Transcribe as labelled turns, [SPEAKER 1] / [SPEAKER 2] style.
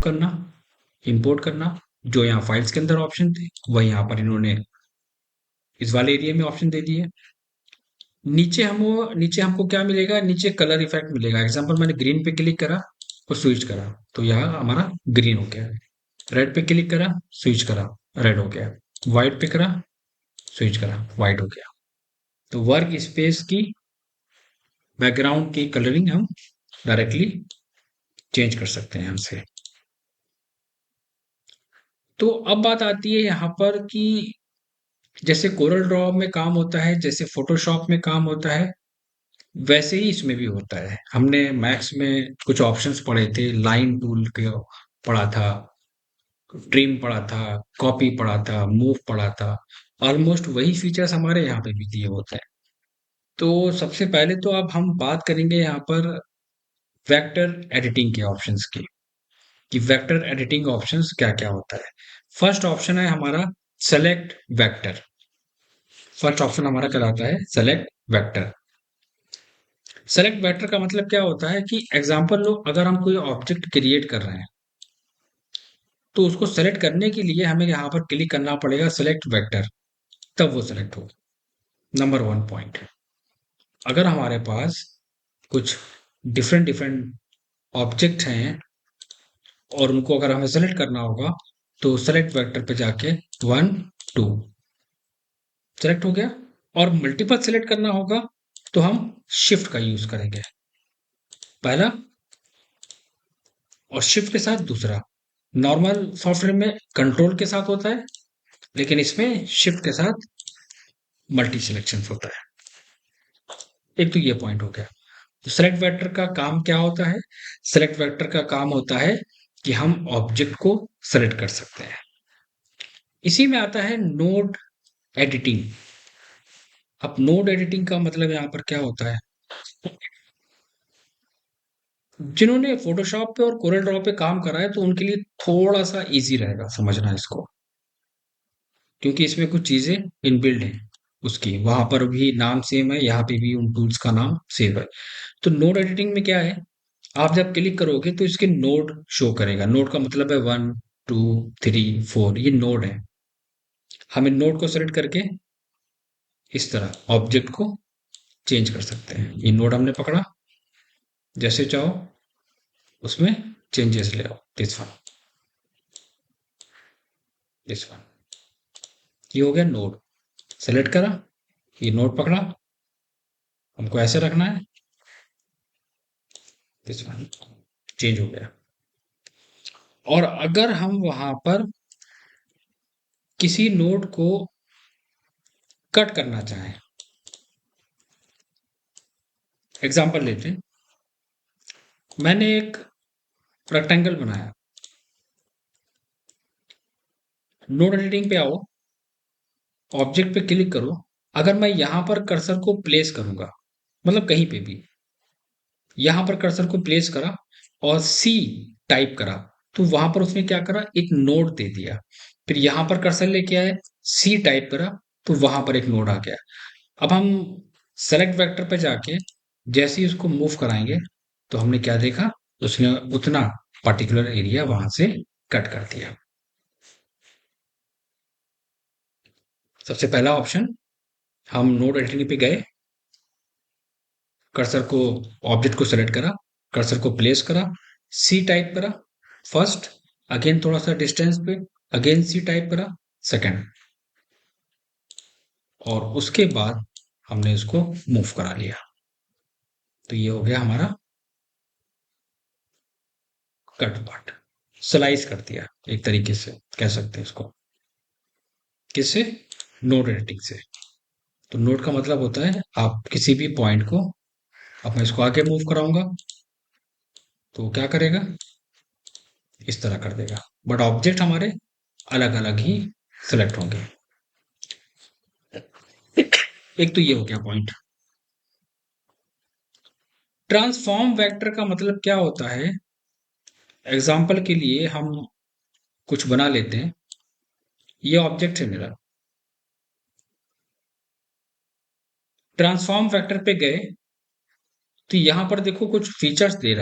[SPEAKER 1] करना, इंपोर्ट करना, जो यहाँ फाइल्स के अंदर ऑप्शन थे वही यहाँ पर इन्होंने इस वाले एरिया में ऑप्शन दे दिए। नीचे हमको क्या मिलेगा, नीचे कलर इफेक्ट मिलेगा। एग्जांपल मैंने ग्रीन पे क्लिक करा और स्विच करा तो यहाँ हमारा ग्रीन हो गया। रेड पे क्लिक करा, स्विच करा, रेड हो गया। व्हाइट पे करा, स्विच करा, व्हाइट हो गया। तो वर्क स्पेस की बैकग्राउंड की कलरिंग हम डायरेक्टली चेंज कर सकते हैं यहाँ से। तो अब बात आती है यहाँ पर कि जैसे कोरल ड्रॉ में काम होता है, जैसे फोटोशॉप में काम होता है, वैसे ही इसमें भी होता है। हमने मैथ्स में कुछ ऑप्शंस पढ़े थे, लाइन टूल के पढ़ा था, ट्रिम पढ़ा था, कॉपी पढ़ा था, मूव पढ़ा था। ऑलमोस्ट वही फीचर्स हमारे यहाँ पे भी दिए होते हैं। तो सबसे पहले तो अब हम बात करेंगे यहाँ पर वेक्टर एडिटिंग के ऑप्शंस की, कि वेक्टर एडिटिंग ऑप्शंस क्या क्या होता है। फर्स्ट ऑप्शन है हमारा सेलेक्ट वेक्टर। फर्स्ट ऑप्शन हमारा कहलाता है सेलेक्ट वेक्टर। सेलेक्ट वेक्टर का मतलब क्या होता है कि एग्जांपल लो, अगर हम कोई ऑब्जेक्ट क्रिएट कर रहे हैं तो उसको सेलेक्ट करने के लिए हमें यहाँ पर क्लिक करना पड़ेगा सेलेक्ट वेक्टर, तब वो सेलेक्ट होगा। Number one point. अगर हमारे पास कुछ डिफरेंट डिफरेंट ऑब्जेक्ट हैं और उनको अगर हमें सेलेक्ट करना होगा तो सेलेक्ट वेक्टर पे जाके 1 2 सेलेक्ट हो गया। और मल्टीपल सेलेक्ट करना होगा तो हम शिफ्ट का यूज करेंगे, पहला और शिफ्ट के साथ दूसरा। नॉर्मल सॉफ्टवेयर में कंट्रोल के साथ होता है, लेकिन इसमें शिफ्ट के साथ मल्टी सिलेक्शन होता है। एक तो ये पॉइंट हो गया। तो सेलेक्ट वेक्टर का काम क्या होता है? सेलेक्ट वेक्टर का काम होता है कि हम ऑब्जेक्ट को सेलेक्ट कर सकते हैं। इसी में आता है नोड एडिटिंग। अब नोड एडिटिंग का मतलब यहाँ पर क्या होता है? जिन्होंने फोटोशॉप पे और कोरल ड्रॉ पे काम करा है तो उनके लिए थोड़ा सा इजी रहेगा समझना इसको, क्योंकि इसमें कुछ चीजें इनबिल्ड हैं उसकी। वहां पर भी नाम सेम है, यहाँ पे भी उन टूल्स का नाम सेम है। तो नोड एडिटिंग में क्या है, आप जब क्लिक करोगे तो इसके नोड शो करेगा। नोड का मतलब है 1 2 3 4, ये नोड है। हम इन नोड को सेलेक्ट करके इस तरह ऑब्जेक्ट को चेंज कर सकते हैं। ये नोड हमने पकड़ा, जैसे चाहो उसमें चेंजेस ले आओ। दिस वन, दिस वन, ये हो गया नोड। सेलेक्ट करा, ये नोड पकड़ा, हमको ऐसे रखना है, दिस वन, चेंज हो गया। और अगर हम वहां पर किसी नोड को कट करना चाहें, एग्जांपल लेते हैं, मैंने एक रेक्टेंगल बनाया। नोड एडिटिंग पे आओ, ऑब्जेक्ट पे क्लिक करो। अगर मैं यहां पर कर्सर को प्लेस करूंगा, मतलब कहीं पे भी यहां पर कर्सर को प्लेस करा और सी टाइप करा, तो वहां पर उसने क्या करा, एक नोड दे दिया। फिर यहां पर कर्सर लेके आए, सी टाइप करा, तो वहां पर एक नोड आ गया। अब हम सेलेक्ट वेक्टर पे जाके जैसे ही उसको मूव कराएंगे तो हमने क्या देखा, उसने उतना पर्टिकुलर एरिया वहां से कट कर दिया। सबसे पहला ऑप्शन, हम नोड एडिटिंग पे गए, कर्सर को, ऑब्जेक्ट को सेलेक्ट करा, कर्सर को प्लेस करा, सी टाइप करा फर्स्ट, अगेन थोड़ा सा डिस्टेंस पे, अगेन सी टाइप करा सेकंड, और उसके बाद हमने इसको मूव करा लिया। तो ये हो गया हमारा कट पार्ट, स्लाइस कर दिया एक तरीके से कह सकते हैं इसको। किससे? नोड एडिटिंग से। तो नोड का मतलब होता है आप किसी भी पॉइंट को, अब मैं इसको आगे मूव कराऊंगा तो क्या करेगा, इस तरह कर देगा, बट ऑब्जेक्ट हमारे अलग अलग ही सिलेक्ट होंगे। एक तो ये हो गया पॉइंट। ट्रांसफॉर्म वेक्टर का मतलब क्या होता है? एग्जाम्पल के लिए हम कुछ बना लेते हैं। ये ऑब्जेक्ट है मेरा, ट्रांसफॉर्म वेक्टर पे गए तो यहां पर देखो कुछ फीचर्स दे रहा है।